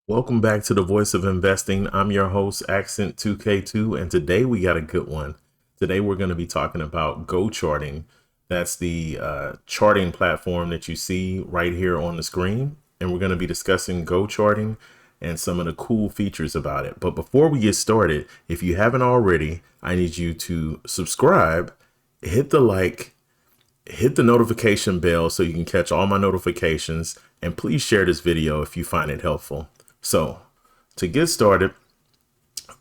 Welcome back to the Voice of Investing. I'm your host, Accent 2K2, and today we got a good one. Today we're going to be talking about Gocharting. That's the charting platform that you see right here on the screen, and we're going to be discussing Gocharting and some of the cool features about it. But before we get started, if you haven't already, I need you to subscribe, hit the like, hit the notification bell so you can catch all my notifications, and please share this video if you find it helpful. So to get started,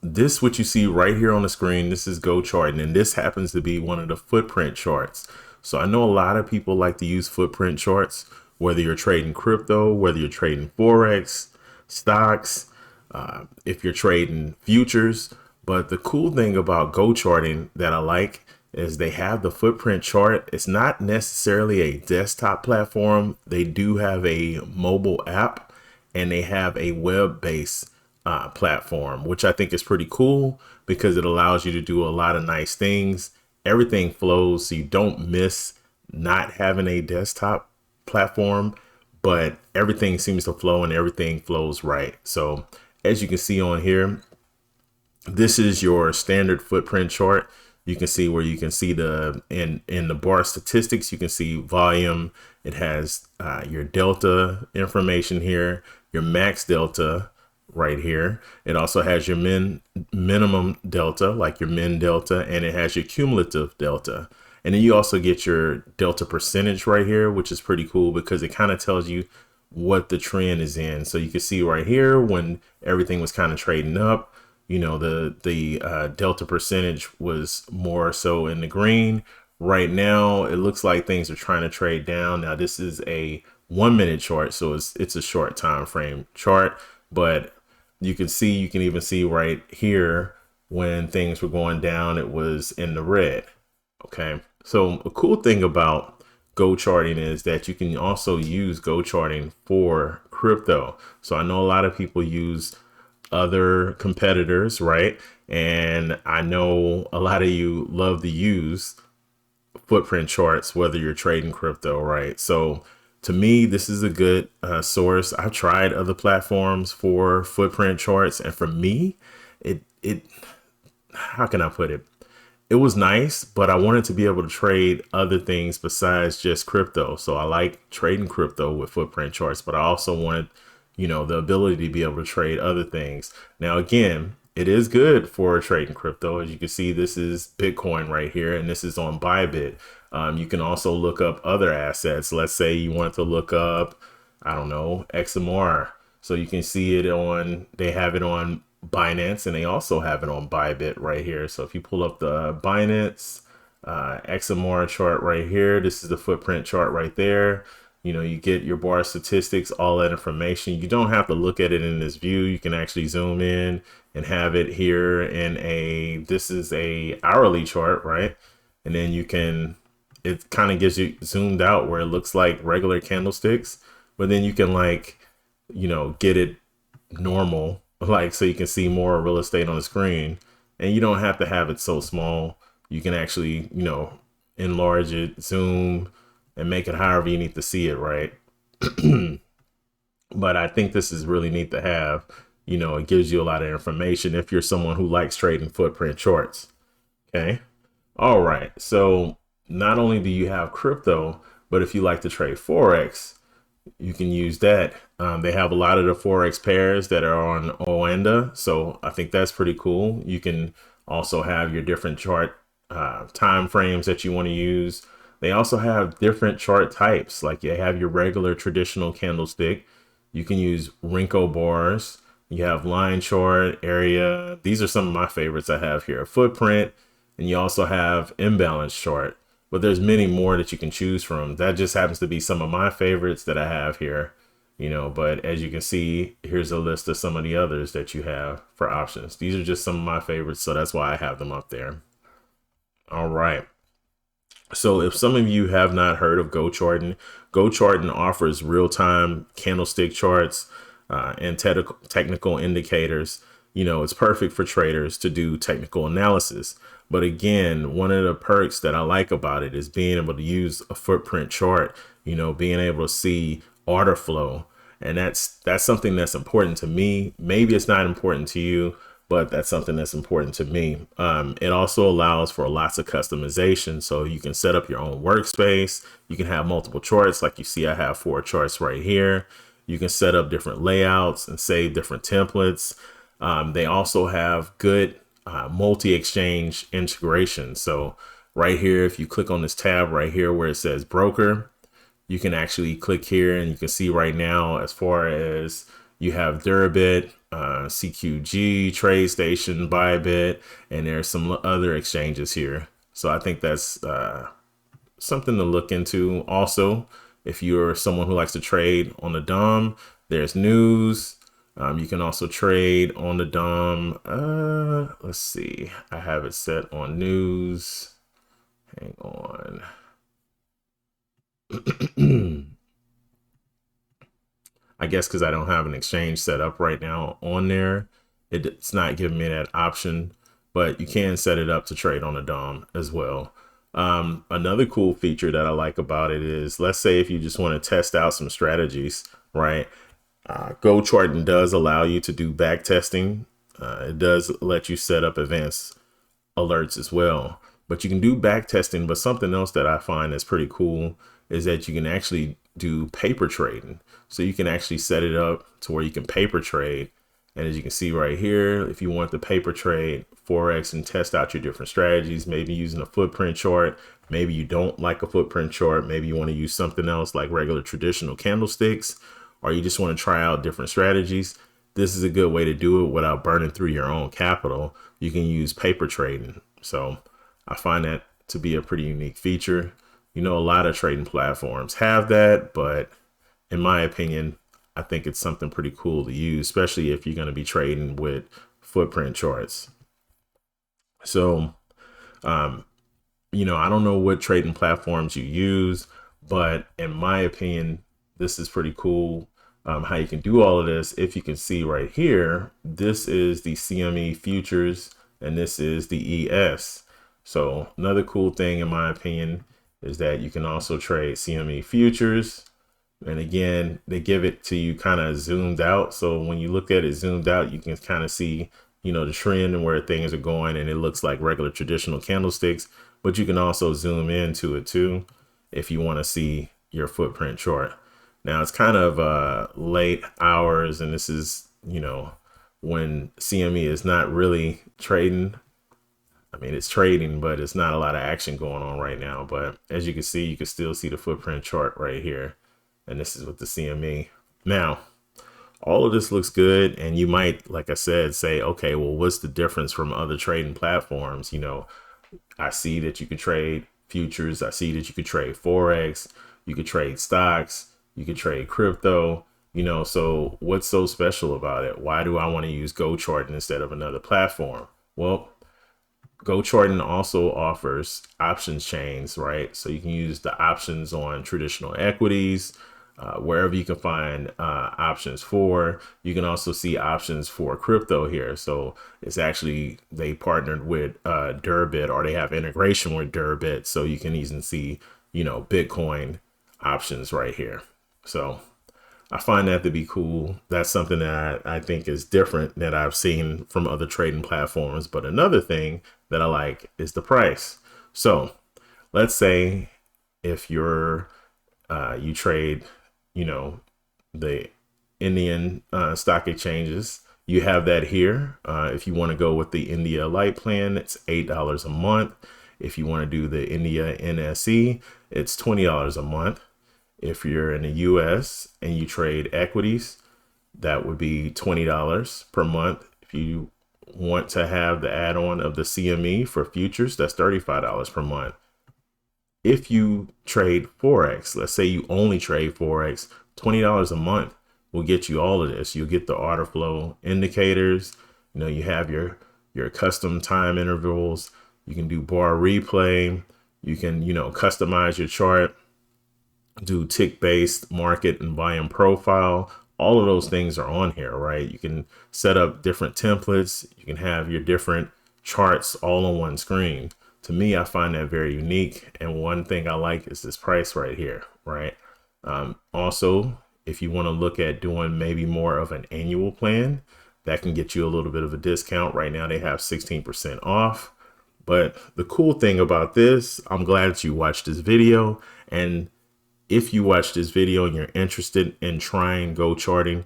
this what you see right here on the screen, this is Gocharting, and this happens to be one of the footprint charts. So I know a lot of people like to use footprint charts, whether you're trading crypto, whether you're trading Forex, stocks, if you're trading futures. But the cool thing about Gocharting that I like is they have the footprint chart. It's not necessarily a desktop platform. They do have a mobile app, and they have a web-based platform, which I think is pretty cool because it allows you to do a lot of nice things. Everything flows, so you don't miss not having a desktop platform, but everything seems to flow and everything flows right. So as you can see on here, this is your standard footprint chart. You can see where you can see in the bar statistics, you can see volume. It has your delta information here, your max delta right here. It also has your minimum delta, like your min delta, and it has your cumulative delta. And then you also get your delta percentage right here, which is pretty cool because it kind of tells you what the trend is in. So you can see right here when everything was kind of trading up, you know, the delta percentage was more so in the green. Right now, it looks like things are trying to trade down. Now, this is a 1 minute chart, so it's a short time frame chart, but you can even see right here when things were going down, it was in the red. Okay, so a cool thing about Gocharting is that you can also use Gocharting for crypto. So I know a lot of people use other competitors, right? And I know a lot of you love to use footprint charts, whether you're trading crypto, right? So to me, this is a good source. I've tried other platforms for footprint charts, and for me, it how can I put it? It was nice, but I wanted to be able to trade other things besides just crypto. So I like trading crypto with footprint charts, but I also wanted, you know, the ability to be able to trade other things. Now, again, it is good for trading crypto. As you can see, this is Bitcoin right here, and this is on Bybit. You can also look up other assets. Let's say you want to look up, I don't know, XMR. So you can see it they have it on Binance, and they also have it on Bybit right here. So if you pull up the Binance XMR chart right here, this is the footprint chart right there. You know, you get your bar statistics, all that information. You don't have to look at it in this view. You can actually zoom in and have it here in this is a hourly chart, right? And then it kind of gives you zoomed out where it looks like regular candlesticks, but then you can get it normal, so you can see more real estate on the screen, and you don't have to have it so small. You can actually, enlarge it, zoom, and make it however you need to see it, right? But I think this is really neat to have. It gives you a lot of information if you're someone who likes trading footprint charts. Okay. All right. So not only do you have crypto, but if you like to trade Forex, you can use that. They have a lot of the Forex pairs that are on Oanda. So I think that's pretty cool. You can also have your different chart time frames that you want to use. They also have different chart types, like you have your regular traditional candlestick. You can use Renko bars. You have line chart, area. These are some of my favorites I have here. Footprint, and you also have imbalance chart. But there's many more that you can choose from. That just happens to be some of my favorites that I have here. But as you can see, here's a list of some of the others that you have for options. These are just some of my favorites, so that's why I have them up there. All right. So if some of you have not heard of Gocharting, Gocharting offers real-time candlestick charts and technical indicators. It's perfect for traders to do technical analysis. But again, one of the perks that I like about it is being able to use a footprint chart, being able to see order flow. And that's something that's important to me. Maybe it's not important to you, but that's something that's important to me. It also allows for lots of customization. So you can set up your own workspace. You can have multiple charts. Like you see, I have 4 charts right here. You can set up different layouts and save different templates. They also have good multi-exchange integration. So right here, if you click on this tab right here where it says broker, you can actually click here and you can see right now, as far as you have Deribit, CQG, TradeStation, Bybit, and there's some other exchanges here. So I think that's something to look into. Also, if you're someone who likes to trade on the DOM, there's news. You can also trade on the DOM. Let's see. I have it set on news. Hang on. I guess because I don't have an exchange set up right now on there, it's not giving me that option, but you can set it up to trade on the DOM as well. Another cool feature that I like about it is, let's say if you just want to test out some strategies, right? Gocharting does allow you to do back testing. It does let you set up advanced alerts as well, but you can do back testing. But something else that I find is pretty cool is that you can actually do paper trading. So you can actually set it up to where you can paper trade. And as you can see right here, if you want the paper trade Forex and test out your different strategies, maybe using a footprint chart, maybe you don't like a footprint chart, maybe you want to use something else like regular traditional candlesticks, or you just want to try out different strategies, this is a good way to do it without burning through your own capital. You can use paper trading. So I find that to be a pretty unique feature. You know, a lot of trading platforms have that, but in my opinion, I think it's something pretty cool to use, especially if you're going to be trading with footprint charts. So, you know, I don't know what trading platforms you use, but in my opinion, this is pretty cool. How you can do all of this. If you can see right here, this is the CME futures and this is the ES. So another cool thing in my opinion is that you can also trade CME futures. And again, they give it to you kind of zoomed out. So when you look at it zoomed out, you can kind of see, you know, the trend and where things are going. And it looks like regular traditional candlesticks, but you can also zoom into it too if you want to see your footprint chart. Now it's kind of late hours, and this is, you know, when CME is not really trading. I mean, it's trading, but it's not a lot of action going on right now. But as you can see, you can still see the footprint chart right here. And this is with the CME. Now, all of this looks good. And you might, like I said, say, okay, well, what's the difference from other trading platforms? You know, I see that you could trade futures. I see that you could trade Forex. You could trade stocks. You could trade crypto. You know, so what's so special about it? Why do I want to use Gocharting instead of another platform? Well, Gocharting also offers options chains, right? So you can use the options on traditional equities, wherever you can find options for. You can also see options for crypto here. So it's actually, they partnered with Deribit, or they have integration with Deribit. So you can even see, you know, Bitcoin options right here. So I find that to be cool. That's something that I think is different that I've seen from other trading platforms. But another thing that I like is the price. So let's say if you're you trade, you know, the Indian stock exchanges, you have that here. If you want to go with the India Lite plan, it's $8 a month. If you want to do the India NSE, it's $20 a month. If you're in the US and you trade equities, that would be $20 per month. If you want to have the add-on of the CME for futures, that's $35 per month. If you trade Forex, let's say you only trade Forex, $20 a month will get you all of this. You'll get the order flow indicators. You know, you have your custom time intervals. You can do bar replay. You can, you know, customize your chart, do tick-based market and volume profile. All of those things are on here, right? You can set up different templates. You can have your different charts all on one screen. To me, I find that very unique. And one thing I like is this price right here, right? Also, if you want to look at doing maybe more of an annual plan, that can get you a little bit of a discount. Right now they have 16% off. But the cool thing about this, I'm glad that you watched this video. And if you watch this video and you're interested in trying Gocharting,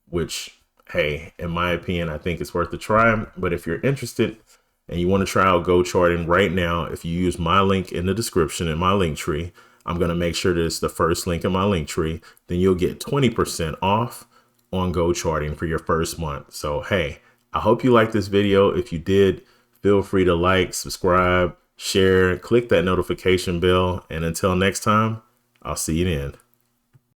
which, hey, in my opinion, I think it's worth a try. But if you're interested and you want to try out Gocharting right now, if you use my link in the description in my link tree, I'm going to make sure that it's the first link in my link tree, then you'll get 20% off on Gocharting for your first month. So, hey, I hope you liked this video. If you did, feel free to like, subscribe, share, click that notification bell. And until next time, I'll see you then.